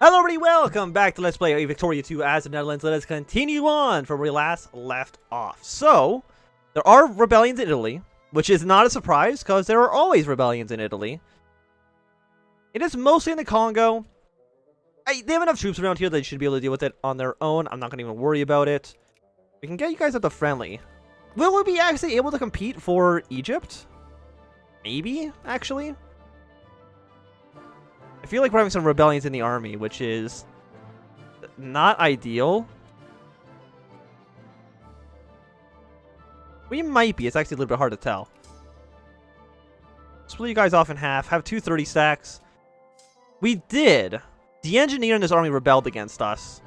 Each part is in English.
Hello everybody, welcome back to Let's Play Victoria 2 as the Netherlands. Let us continue on from where we last left off. So, there are rebellions in Italy, which is not a surprise, because there are always rebellions in Italy. It is mostly in the Congo. They have enough troops around here that they should be able to deal with it on their own. I'm not going to even worry about it. We can get you guys up to friendly. Will we be actually able to compete for Egypt? Maybe, actually. I feel like we're having some rebellions in the army, which is not ideal. We might be. It's actually a little bit hard to tell. Split you guys off in half. Have 230 stacks. We did. The engineer in this army rebelled against us.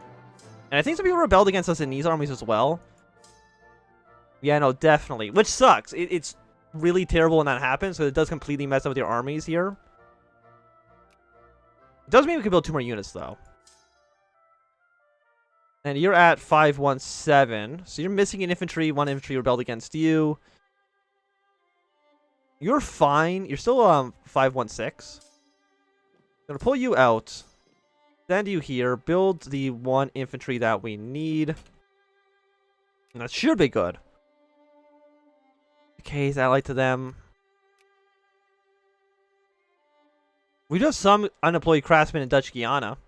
And I think some people rebelled against us in these armies as well. Yeah, no, definitely. Which sucks. It's really terrible when that happens, so it does completely mess up with your armies here. It does mean we can build 2 more units, though. And you're at 517. So you're missing an infantry. 1 infantry rebelled against you. You're fine. You're still 516. Gonna pull you out. Send you here. Build the 1 infantry that we need. And that should be good. Okay, allied to them. We do have some unemployed craftsmen in Dutch Guiana.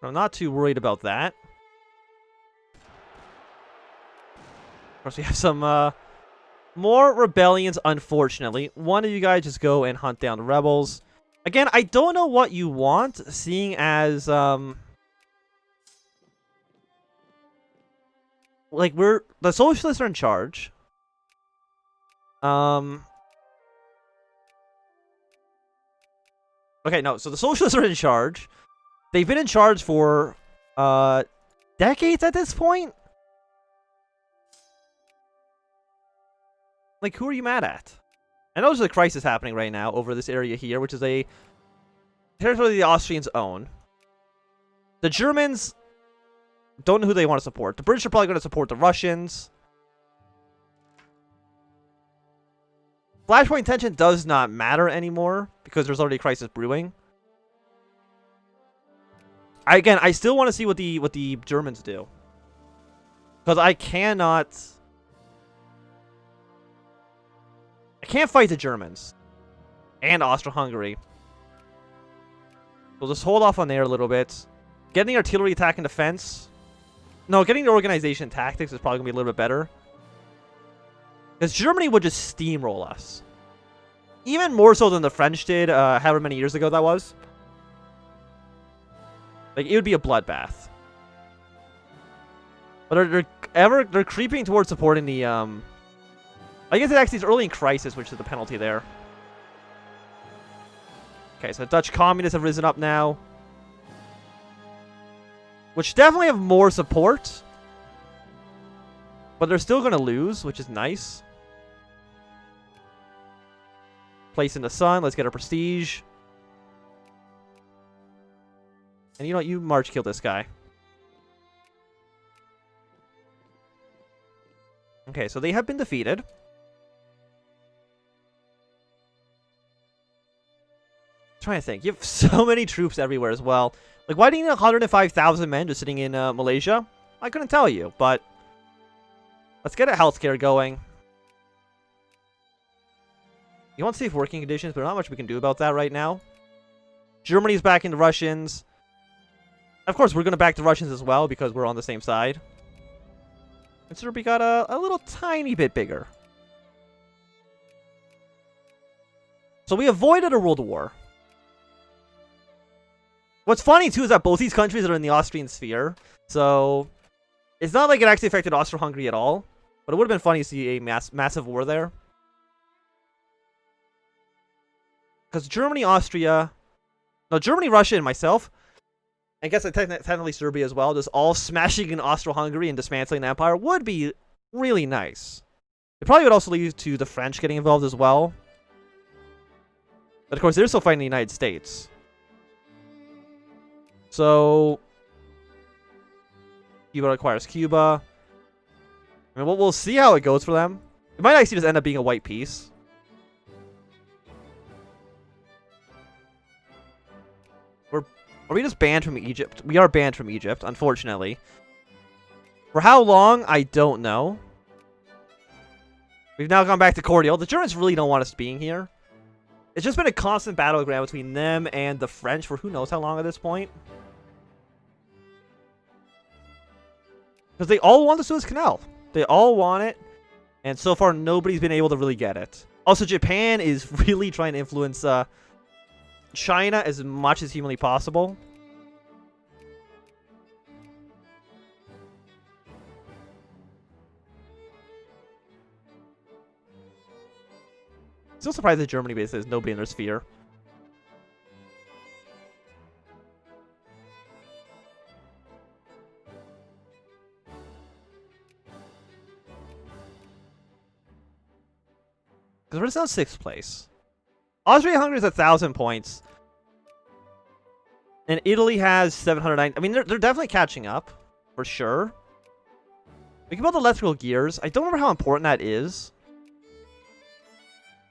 I'm not too worried about that. Of course, we have some more rebellions, unfortunately. One of you guys just go and hunt down the rebels. Again, I don't know what you want, seeing as like the socialists are in charge. Okay, no, so the socialists are in charge. They've been in charge for decades at this point. Like, who are you mad at? I know there's a crisis happening right now over this area here, which is a territory the Austrians own. The Germans don't know who they want to support. The British are probably going to support the Russians. Flashpoint tension does not matter anymore because there's already a crisis brewing. Again, I still want to see what the Germans do, because I can't fight the Germans and Austro-Hungary. We'll just hold off on there a little bit. Getting the artillery attack and defense. No, getting the organization tactics is probably gonna be a little bit better. Because Germany would just steamroll us. Even more so than the French did, however many years ago that was. Like, it would be a bloodbath. But they're creeping towards supporting the, I guess it actually is early in crisis, which is the penalty there. Okay, so Dutch communists have risen up now. Which definitely have more support. But they're still going to lose, which is nice. Place in the sun. Let's get our prestige. And you know what? You march kill this guy. Okay, so they have been defeated. I'm trying to think. You have so many troops everywhere as well. Like, why do you need 105,000 men just sitting in Malaysia? I couldn't tell you, but let's get a healthcare going. You want safe working conditions, but not much we can do about that right now. Germany's backing the Russians. Of course, we're going to back the Russians as well because we're on the same side. And Serbia got a little tiny bit bigger. So we avoided a world war. What's funny, too, is that both these countries are in the Austrian sphere. So it's not like it actually affected Austro-Hungary at all. But it would have been funny to see a massive war there. Because Germany, Austria... No, Germany, Russia, and myself... I guess technically Serbia as well, just all smashing in Austro-Hungary and dismantling the empire would be really nice. It probably would also lead to the French getting involved as well. But of course, they're still fighting the United States. So, Cuba requires Cuba. I mean, we'll see how it goes for them. It might actually just end up being a white peace. Are we just banned from Egypt? We are banned from Egypt, unfortunately. For how long? I don't know. We've now gone back to cordial. The Germans really don't want us being here. It's just been a constant battleground between them and the French for who knows how long at this point. Because they all want the Suez Canal. They all want it. And so far, nobody's been able to really get it. Also, Japan is really trying to influence China as much as humanly possible. Still surprised that Germany basically has nobody in their sphere. Because we're just on 6th place. Austria-Hungary is 1,000 points. And Italy has 790. I mean, they're definitely catching up. For sure. We can build electrical gears. I don't remember how important that is.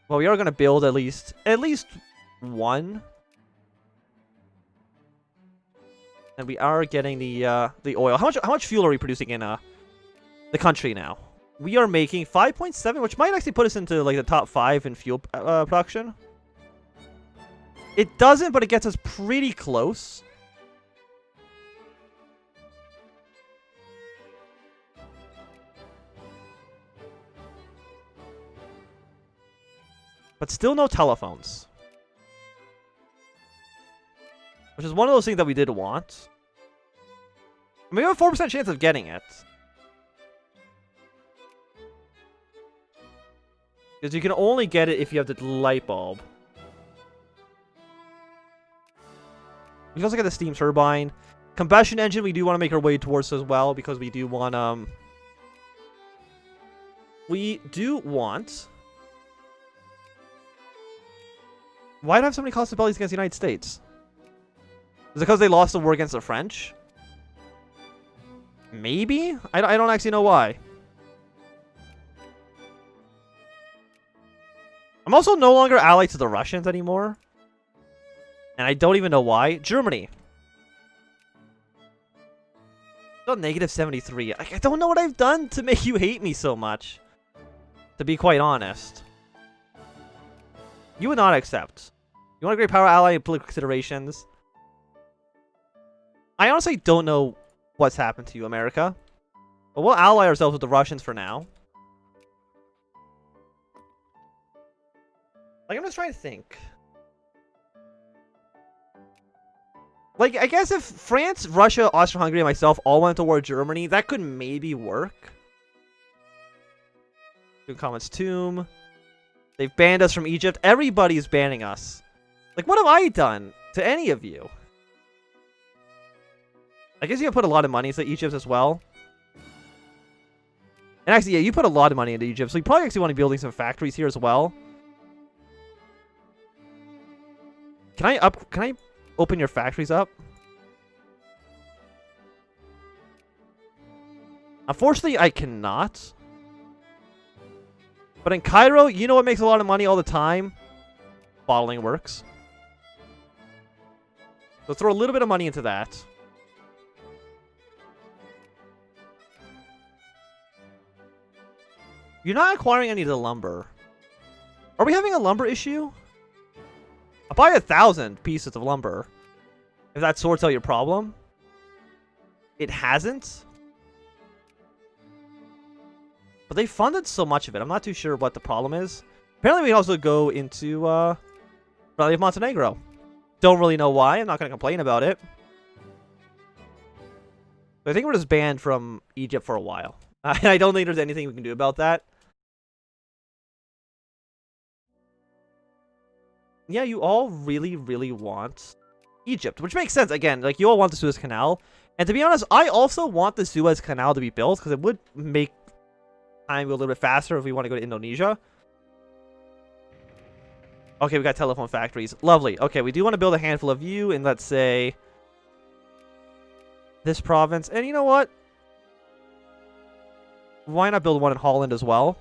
Well, we are going to build at least one. And we are getting the oil. How much fuel are we producing in the country now? We are making 5.7, which might actually put us into like the top 5 in fuel production. It doesn't, but it gets us pretty close. But still no telephones. Which is one of those things that we did want. I mean, we have a 4% chance of getting it. Because you can only get it if you have the light bulb. We can also get the steam turbine. Combustion engine, we do want to make our way towards as well. Because we do want, we do want... Why do I have so many constant bellies against the United States? Is it because they lost the war against the French? Maybe? I don't actually know why. I'm also no longer allied to the Russians anymore. And I don't even know why. Germany. Still negative 73. I don't know what I've done to make you hate me so much. To be quite honest. You would not accept. You want a great power ally in political considerations. I honestly don't know what's happened to you, America. But we'll ally ourselves with the Russians for now. Like, I'm just trying to think. Like, I guess if France, Russia, Austria-Hungary, and myself all went to war with Germany, that could maybe work. Tutankhamun's tomb. They've banned us from Egypt. Everybody's banning us. Like, what have I done to any of you? I guess you have put a lot of money into Egypt as well. And actually, yeah, you put a lot of money into Egypt, so you probably actually want to be building some factories here as well. Can I open your factories up? Unfortunately, I cannot. But in Cairo, you know what makes a lot of money all the time? Bottling works. Let's throw a little bit of money into that. You're not acquiring any of the lumber. Are we having a lumber issue? I'll buy 1,000 pieces of lumber. If that sorts out your problem. It hasn't. But they funded so much of it. I'm not too sure what the problem is. Apparently we can also go into Valley of Montenegro. Don't really know why. I'm not going to complain about it. But I think we're just banned from Egypt for a while. And I don't think there's anything we can do about that. Yeah, you all really, really want Egypt. Which makes sense. Again, like, you all want the Suez Canal. And to be honest, I also want the Suez Canal to be built. Because it would make time go a little bit faster if we want to go to Indonesia. Okay, we got telephone factories. Lovely. Okay, we do want to build a handful of you in, let's say, this province. And you know what? Why not build one in Holland as well?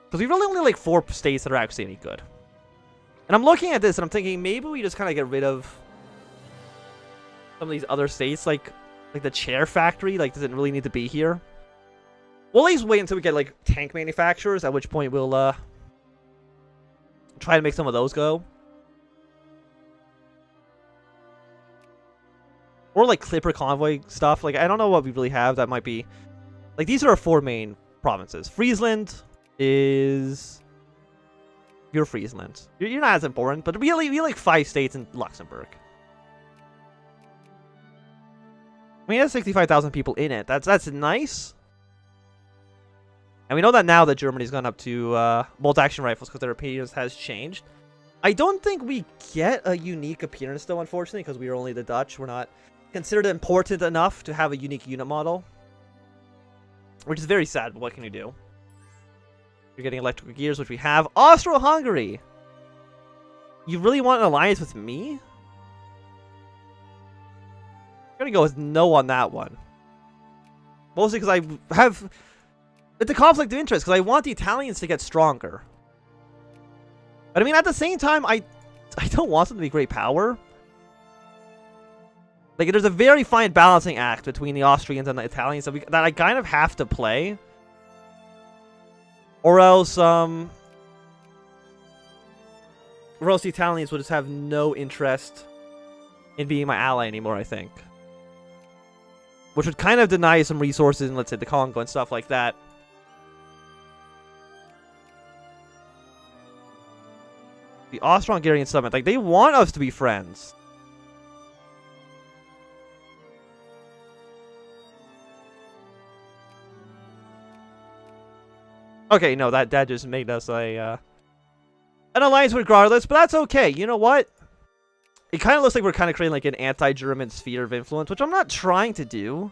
Because we really only like 4 states that are actually any good. And I'm looking at this and I'm thinking maybe we just kind of get rid of some of these other states, like the chair factory, like, does it really need to be here? We'll at least wait until we get, like, tank manufacturers, at which point we'll, try to make some of those go. Or, like, Clipper convoy stuff. Like, I don't know what we really have that might be... Like, these are our 4 main provinces. Friesland is... You're Friesland. You're not as important, but we have, like, 5 states in Luxembourg. I mean, it has 65,000 people in it. That's nice. And we know that now that Germany's gone up to bolt-action rifles because their appearance has changed. I don't think we get a unique appearance, though, unfortunately, because we are only the Dutch. We're not considered important enough to have a unique unit model. Which is very sad, but what can you do? You're getting electrical gears, which we have. Austro-Hungary! You really want an alliance with me? I'm gonna go with no on that one. Mostly because I have... It's a conflict of interest, because I want the Italians to get stronger. But I mean, at the same time, I don't want them to be great power. Like, there's a very fine balancing act between the Austrians and the Italians that I kind of have to play. Or else the Italians would just have no interest in being my ally anymore, I think. Which would kind of deny some resources in, let's say, the Congo and stuff like that. The Austro-Hungarian summit, like, they want us to be friends. Okay, no, that just made us an alliance regardless, but that's okay. You know what? It kind of looks like we're kind of creating like an anti-German sphere of influence, which I'm not trying to do.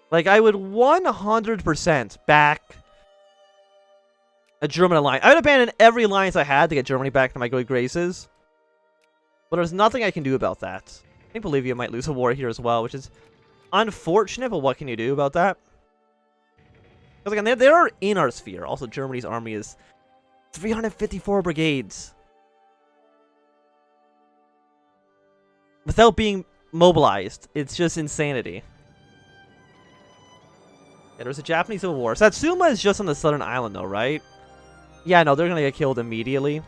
Like, I would 100% back a German alliance. I would abandon every alliance I had to get Germany back to my good graces. But there's nothing I can do about that. I think Bolivia might lose a war here as well, which is unfortunate, but what can you do about that? Because again, they are in our sphere. Also, Germany's army is 354 brigades. Without being mobilized. It's just insanity. Yeah, there's a Japanese Civil War. Satsuma is just on the southern island, though, right? Yeah, no, they're going to get killed immediately.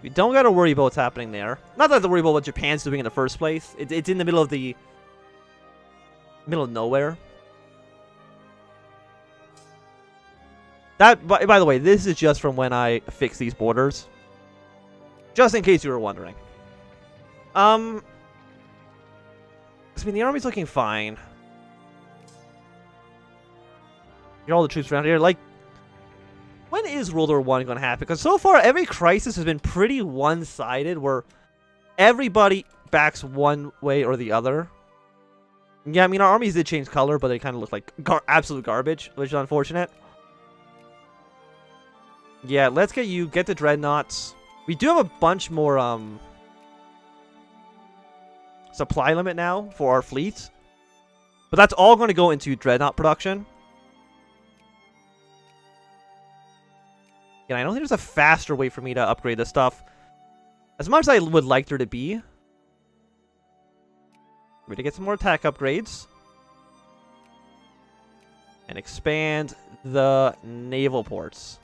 We don't got to worry about what's happening there. Not that I have to worry about what Japan's doing in the first place. It's in the middle of nowhere. That, by the way, this is just from when I fixed these borders. Just in case you were wondering. I mean, the army's looking fine. Get all the troops around here. Like, when is World War I going to happen? Because so far, every crisis has been pretty one-sided, where everybody backs one way or the other. Yeah, I mean, our armies did change color, but they kind of look like absolute garbage, which is unfortunate. Yeah, let's get the dreadnoughts. We do have a bunch more supply limit now for our fleet. But that's all going to go into dreadnought production. And I don't think there's a faster way for me to upgrade this stuff. As much as I would like there to be. We're going to get some more attack upgrades. And expand the naval ports.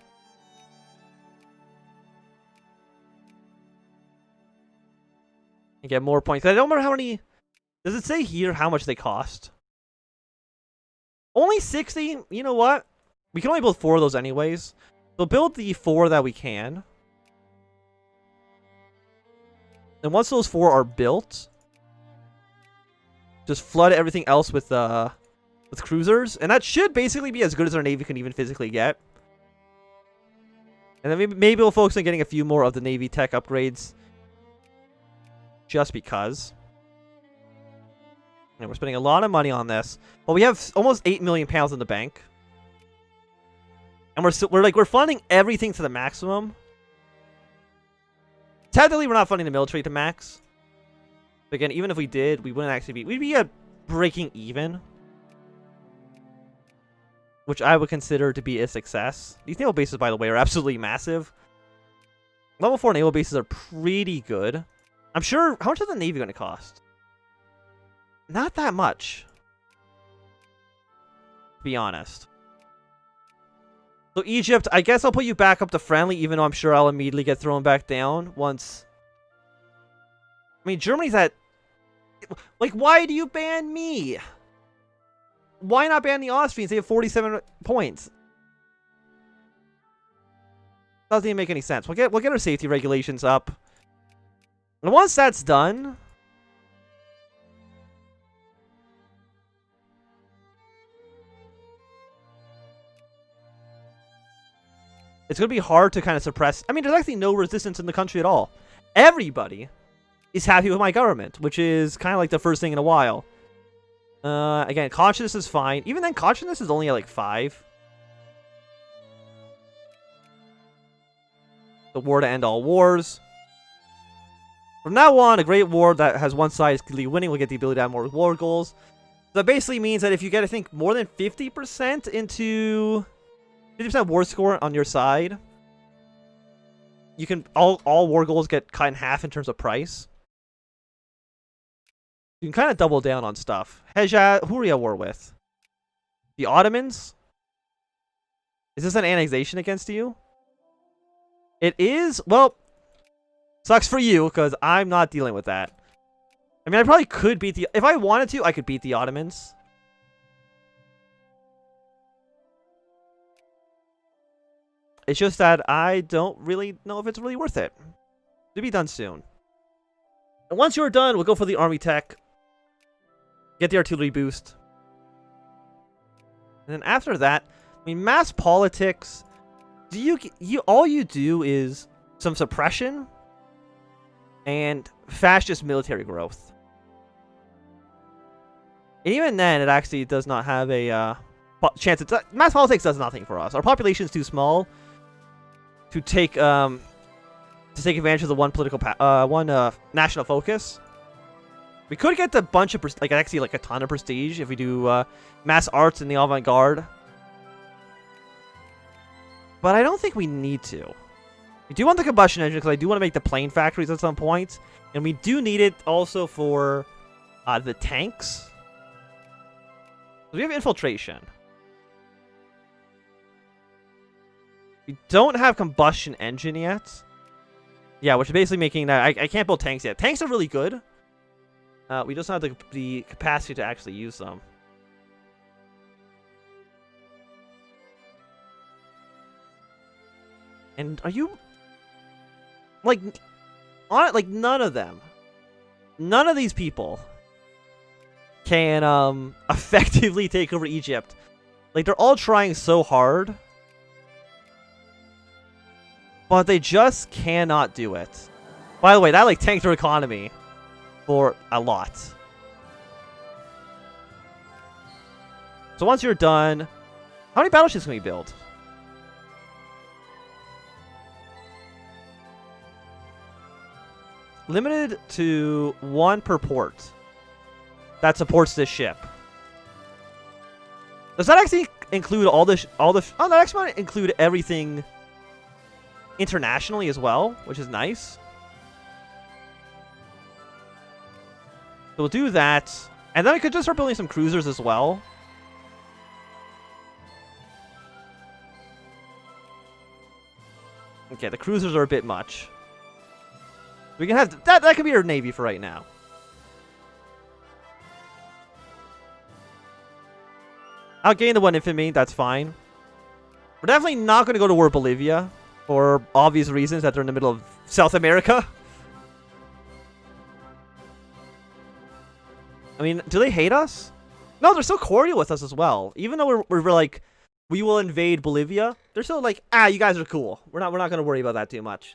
And get more points. I don't remember how many... Does it say here how much they cost? Only 60? You know what? We can only build 4 of those anyways. So build the 4 that we can. And once those 4 are built, just flood everything else with cruisers. And that should basically be as good as our Navy can even physically get. And then maybe we'll focus on getting a few more of the Navy tech upgrades. Just because. And we're spending a lot of money on this. But we have almost 8 million pounds in the bank. And we're funding everything to the maximum. Technically, we're not funding the military to max. But again, even if we did, we wouldn't actually be... We'd be at breaking even. which I would consider to be a success. These naval bases, by the way, are absolutely massive. Level 4 naval bases are pretty good. I'm sure... How much is the Navy going to cost? Not that much. To be honest. So Egypt, I guess I'll put you back up to friendly, even though I'm sure I'll immediately get thrown back down once... I mean, Germany's at... Like, why do you ban me? Why not ban the Austrians? They have 47 points. Doesn't even make any sense. We'll get our safety regulations up. And once that's done... It's going to be hard to kind of suppress... I mean, there's actually no resistance in the country at all. Everybody is happy with my government, which is kind of like the first thing in a while. Again, consciousness is fine. Even then, consciousness is only at like 5. The war to end all wars. From now on, a great war that has one side is clearly winning will get the ability to have more war goals. So that basically means that if you get, I think, more than 50% into 50% war score on your side, you can all war goals get cut in half in terms of price. You can kind of double down on stuff. Hejaz, who are we at war with? The Ottomans? Is this an annexation against you? It is? Well, sucks for you, because I'm not dealing with that. I mean, I probably could beat the... If I wanted to, I could beat the Ottomans. It's just that I don't really know if it's really worth it. To be done soon. And once you're done, we'll go for the army tech. Get the artillery boost. And then after that, I mean, mass politics... all you do is some suppression and fascist military growth. And even then, it actually does not have a chance. Mass politics does nothing for us. Our population is too small to take advantage of the one national focus. We could get a bunch of actually like a ton of prestige if we do mass arts in the avant-garde. But I don't think we need to. We do want the combustion engine because I do want to make the plane factories at some point. And we do need it also for the tanks. We have infiltration. We don't have combustion engine yet. Yeah, which is basically making that... I can't build tanks yet. Tanks are really good. We just don't have the capacity to actually use them. And are you... Like, none of them. None of these people can effectively take over Egypt. Like, they're all trying so hard. But they just cannot do it. By the way, that, like, tanked their economy for a lot. So once you're done... How many battleships can we build? Limited to 1 per port that supports this ship. Does that actually include all the... Oh, that actually might include everything internationally as well, which is nice. So we'll do that. And then we could just start building some cruisers as well. Okay, the cruisers are a bit much. We can have... That could be our navy for right now. Outgain the 1 infantry, that's fine. We're definitely not going to go to war with Bolivia. For obvious reasons that they're in the middle of South America. I mean, do they hate us? No, they're still cordial with us as well. Even though we're like, we will invade Bolivia, they're still like, you guys are cool. We're not going to worry about that too much.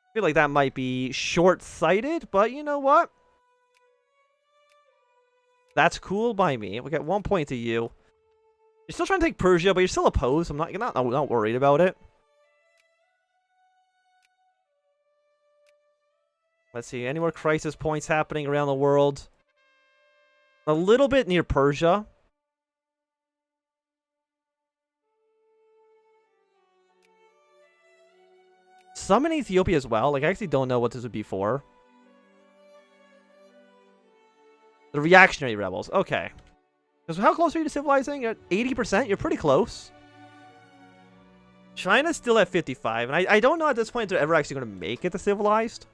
I feel like that might be short-sighted, but you know what? That's cool by me. We got 1 point to you. You're still trying to take Persia, but you're still opposed. You're not worried about it. Let's see. Any more crisis points happening around the world? A little bit near Persia. some in Ethiopia as well. Like, I actually don't know what this would be for. The reactionary rebels. Okay. Because how close are you to civilizing? You're at 80%? You're pretty close. China's still at 55. And I don't know at this point if they're ever actually going to make it to civilized.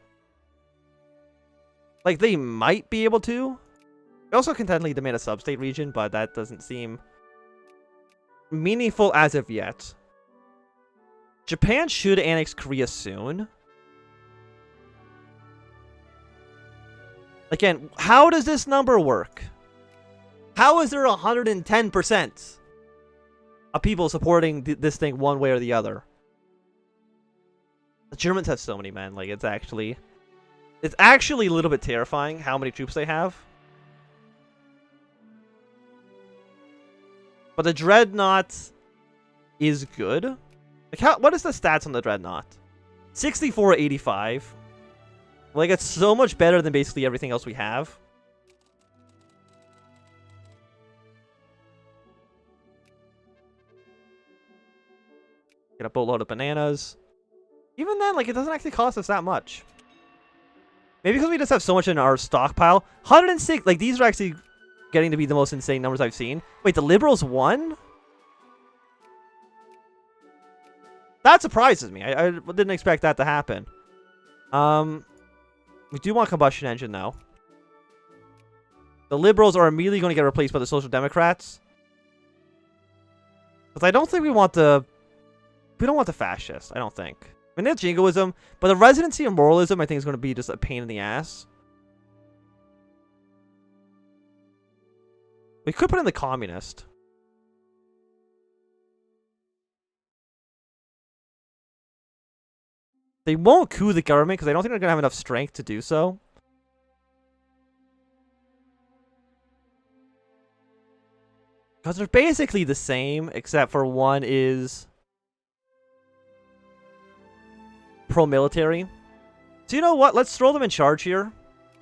Like, they might be able to. They also can technically demand a sub-state region, but that doesn't seem meaningful as of yet. Japan should annex Korea soon. Again, how does this number work? How is there 110% of people supporting this thing one way or the other? The Germans have so many men. Like, it's actually a little bit terrifying how many troops they have. But the Dreadnought is good. Like, what is the stats on the Dreadnought? 64-85. Like, it's so much better than basically everything else we have. Get a boatload of bananas. Even then, like, it doesn't actually cost us that much. Maybe because we just have so much in our stockpile. 106, like, these are actually getting to be the most insane numbers I've seen. Wait, the Liberals won? That surprises me. I didn't expect that to happen. We do want combustion engine, though. The Liberals are immediately going to get replaced by the Social Democrats. Because I don't think we want the... We don't want the fascists, I don't think. I mean, that's jingoism, but the residency of moralism, I think, is going to be just a pain in the ass. We could put in the communist. They won't coup the government because I don't think they're going to have enough strength to do so. Because they're basically the same, except for one is pro-military. So you know what? Let's throw them in charge here.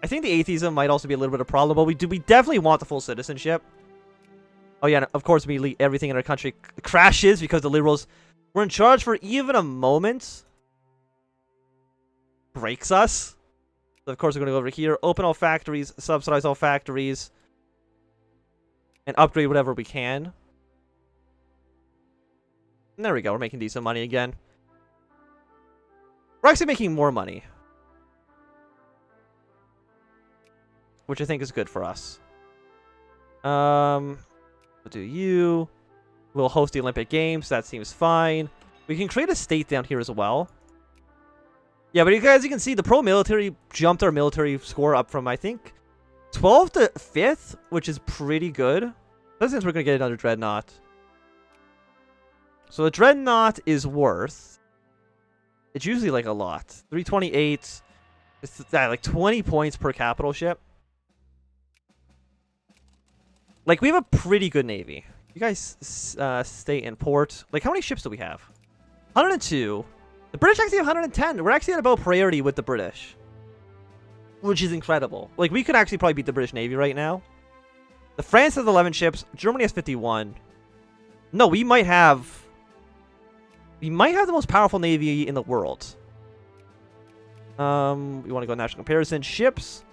I think the atheism might also be a little bit of a problem, but we definitely want the full citizenship. Oh yeah, and of course immediately everything in our country crashes because the liberals were in charge for even a moment. Breaks us. So of course we're going to go over here, open all factories, subsidize all factories, and upgrade whatever we can. And there we go, we're making decent money again. We're actually making more money, which I think is good for us. We'll do you. We'll host the Olympic Games. That seems fine. We can create a state down here as well. Yeah, but as you can see, the pro-military jumped our military score up from, I think, 12 to 5th, which is pretty good. That means we're going to get another Dreadnought. So the Dreadnought is worth... It's usually like a lot. 328. It's like 20 points per capital ship. Like, we have a pretty good navy. You guys stay in port. Like, how many ships do we have? 102. The British actually have 110. We're actually at about parity with the British, which is incredible. Like, we could actually probably beat the British Navy right now. The France has 11 ships. Germany has 51. No, we might have the most powerful navy in the world. We want to go national comparison. Ships.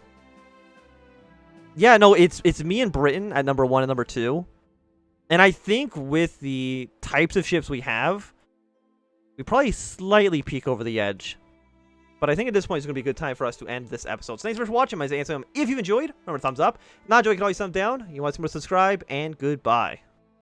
Yeah, no, it's me and Britain at number 1 and number 2. And I think with the types of ships we have, we probably slightly peek over the edge. But I think at this point it's going to be a good time for us to end this episode. So thanks for watching. My name is Ansem. If you've enjoyed, remember thumbs up. If not enjoyed, you can always thumb down. You want to subscribe, and goodbye.